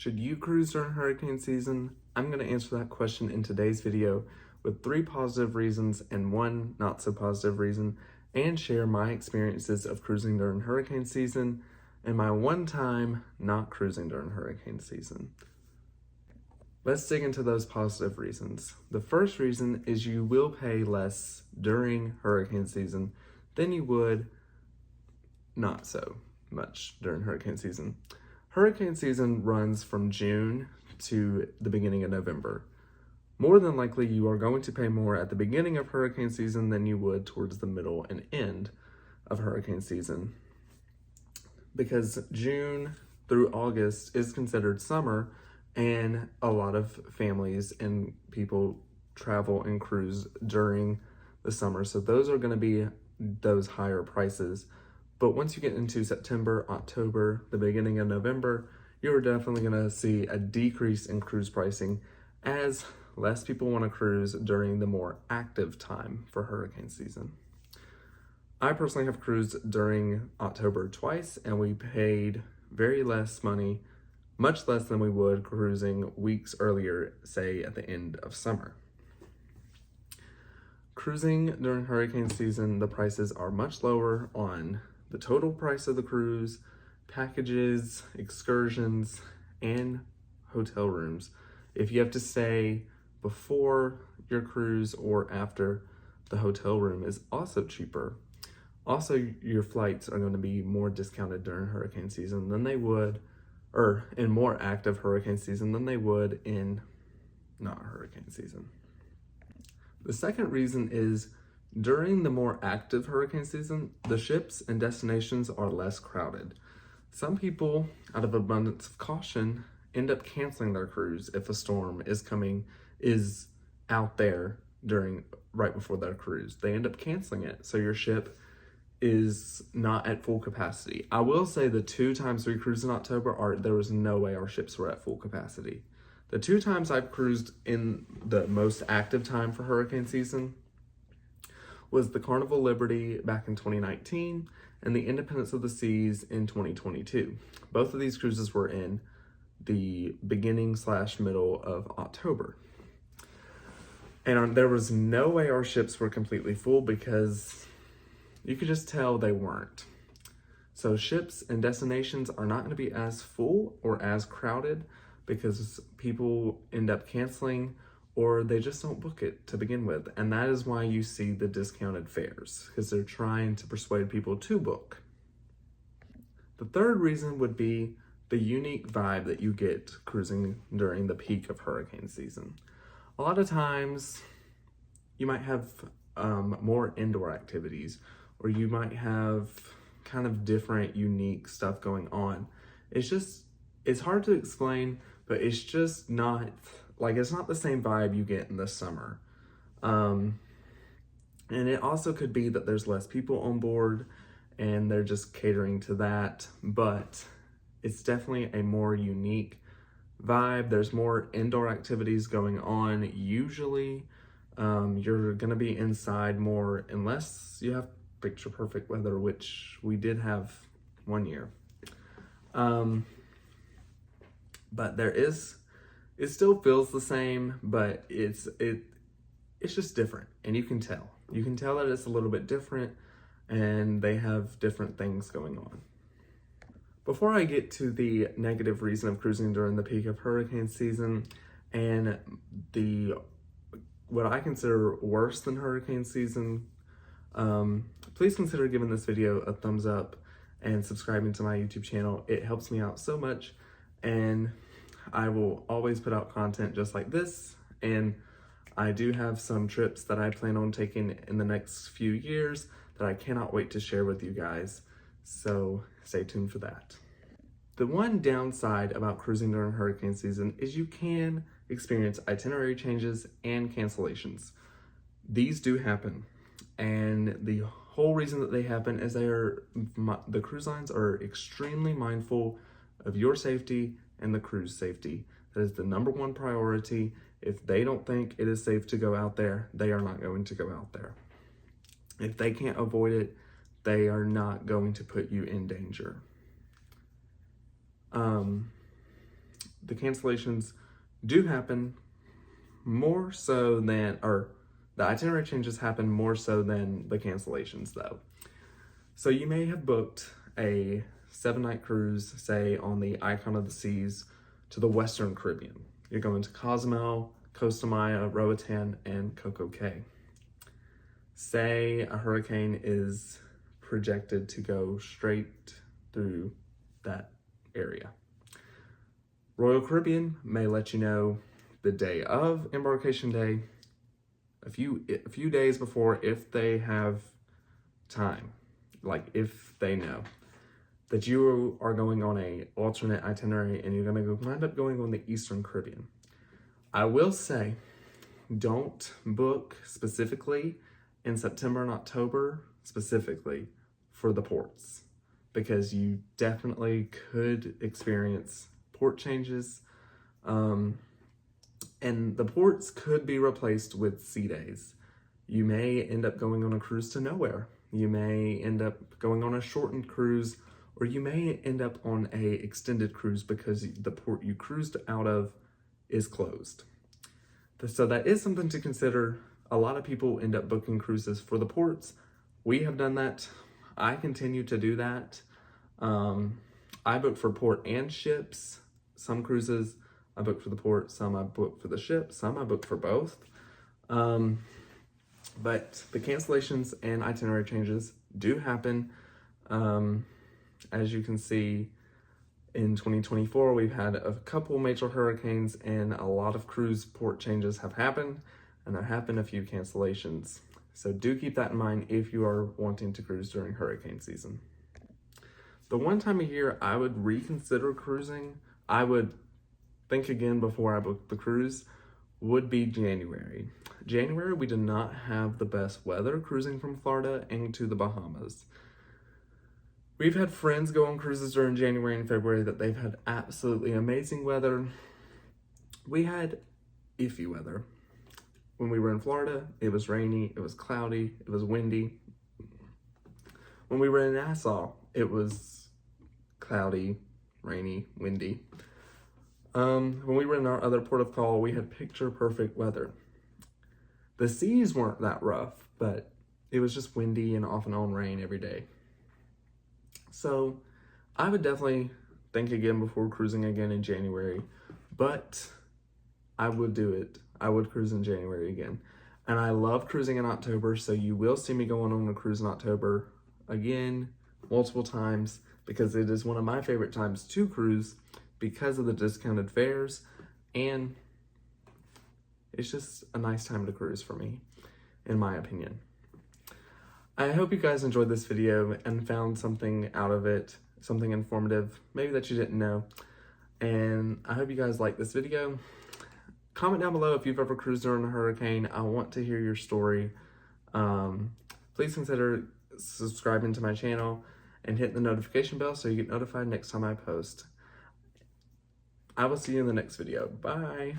Should you cruise during hurricane season? I'm going to answer that question in today's video with 3 positive reasons and 1 not so positive reason, and share my experiences of cruising during hurricane season and my one time not cruising during hurricane season. Let's dig into those positive reasons. The first reason is you will pay less during hurricane season than you would not so much during hurricane season. Hurricane season runs from June to the beginning of November. More than likely, you are going to pay more at the beginning of hurricane season than you would towards the middle and end of hurricane season, because June through August is considered summer, and a lot of families and people travel and cruise during the summer. So those are going to be those higher prices. But once you get into September, October, the beginning of November, you're definitely going to see a decrease in cruise pricing as less people want to cruise during the more active time for hurricane season. I personally have cruised during October twice, and we paid very less money, much less than we would cruising weeks earlier, say at the end of summer. Cruising during hurricane season, the prices are much lower on the total price of the cruise, packages, excursions, and hotel rooms. If you have to stay before your cruise or after, the hotel room is also cheaper. Also, your flights are going to be more discounted during hurricane season than they would, or in more active hurricane season than they would in not hurricane season. The second reason is during the more active hurricane season, the ships and destinations are less crowded. Some people, out of abundance of caution, end up canceling their cruise if a storm is out there right before their cruise. They end up canceling it, so your ship is not at full capacity. I will say the 2 times we cruised in October, there was no way our ships were at full capacity. The 2 times I've cruised in the most active time for hurricane season was the Carnival Liberty back in 2019 and the Independence of the Seas in 2022. Both of these cruises were in the beginning/middle of October. And there was no way our ships were completely full because you could just tell they weren't. So ships and destinations are not going to be as full or as crowded because people end up canceling or they just don't book it to begin with. And that is why you see the discounted fares, because they're trying to persuade people to book. The third reason would be the unique vibe that you get cruising during the peak of hurricane season. A lot of times you might have more indoor activities, or you might have kind of different, unique stuff going on. It's hard to explain, but it's just not, it's not the same vibe you get in the summer. And it also could be that there's less people on board and they're just catering to that, but it's definitely a more unique vibe. There's more indoor activities going on. Usually, you're gonna be inside more unless you have picture perfect weather, which we did have one year. But it still feels the same, but it's just different, and you can tell that it's a little bit different, and they have different things going on. Before I get to the negative reason of cruising during the peak of hurricane season and what I consider worse than hurricane season, please consider giving this video a thumbs up and subscribing to my YouTube channel. It helps me out so much, and I will always put out content just like this, and I do have some trips that I plan on taking in the next few years that I cannot wait to share with you guys, so stay tuned for that. The one downside about cruising during hurricane season is you can experience itinerary changes and cancellations. These do happen, and the whole reason that they happen is the cruise lines are extremely mindful of your safety and the crew's safety. That is the number one priority. If they don't think it is safe to go out there, they are not going to go out there. If they can't avoid it, they are not going to put you in danger. the cancellations do happen more so than, or the itinerary changes happen more so than the cancellations though. So you may have booked a 7-night cruise, say on the Icon of the Seas, to the Western Caribbean. You're going to Cozumel, Costa Maya, Roatan, and Coco Cay. Say a hurricane is projected to go straight through that area. Royal Caribbean may let you know the day of embarkation day, a few days before, if they have time, like if they know that you are going on a alternate itinerary and you're going to wind up going on the Eastern Caribbean. I will say, don't book specifically in September and October specifically for the ports, because you definitely could experience port changes, and the ports could be replaced with sea days. You may end up going on a cruise to nowhere. You may end up going on a shortened cruise, or you may end up on a extended cruise because the port you cruised out of is closed. So that is something to consider. A lot of people end up booking cruises for the ports. We have done that. I continue to do that. I book for port and ships. Some cruises I book for the port, some I book for the ship, some I book for both. But the cancellations and itinerary changes do happen. As you can see, in 2024, we've had a couple major hurricanes and a lot of cruise port changes have happened, and there have been a few cancellations. So do keep that in mind if you are wanting to cruise during hurricane season. The one time a year I would reconsider cruising, I would think again before I book the cruise, would be January. January, we do not have the best weather cruising from Florida into the Bahamas. We've had friends go on cruises during January and February that they've had absolutely amazing weather. We had iffy weather. When we were in Florida, it was rainy, it was cloudy, it was windy. When we were in Nassau, it was cloudy, rainy, windy. When we were in our other port of call, we had picture perfect weather. The seas weren't that rough, but it was just windy and off and on rain every day. So I would definitely think again before cruising again in January, but I would do it. I would cruise in January again. And I love cruising in October, so you will see me going on a cruise in October again, multiple times, because it is one of my favorite times to cruise because of the discounted fares, and it's just a nice time to cruise for me, in my opinion. I hope you guys enjoyed this video and found something out of it, something informative, maybe that you didn't know. And I hope you guys like this video. Comment down below if you've ever cruised during a hurricane. I want to hear your story. Please consider subscribing to my channel and hit the notification bell so you get notified next time I post. I will see you in the next video. Bye.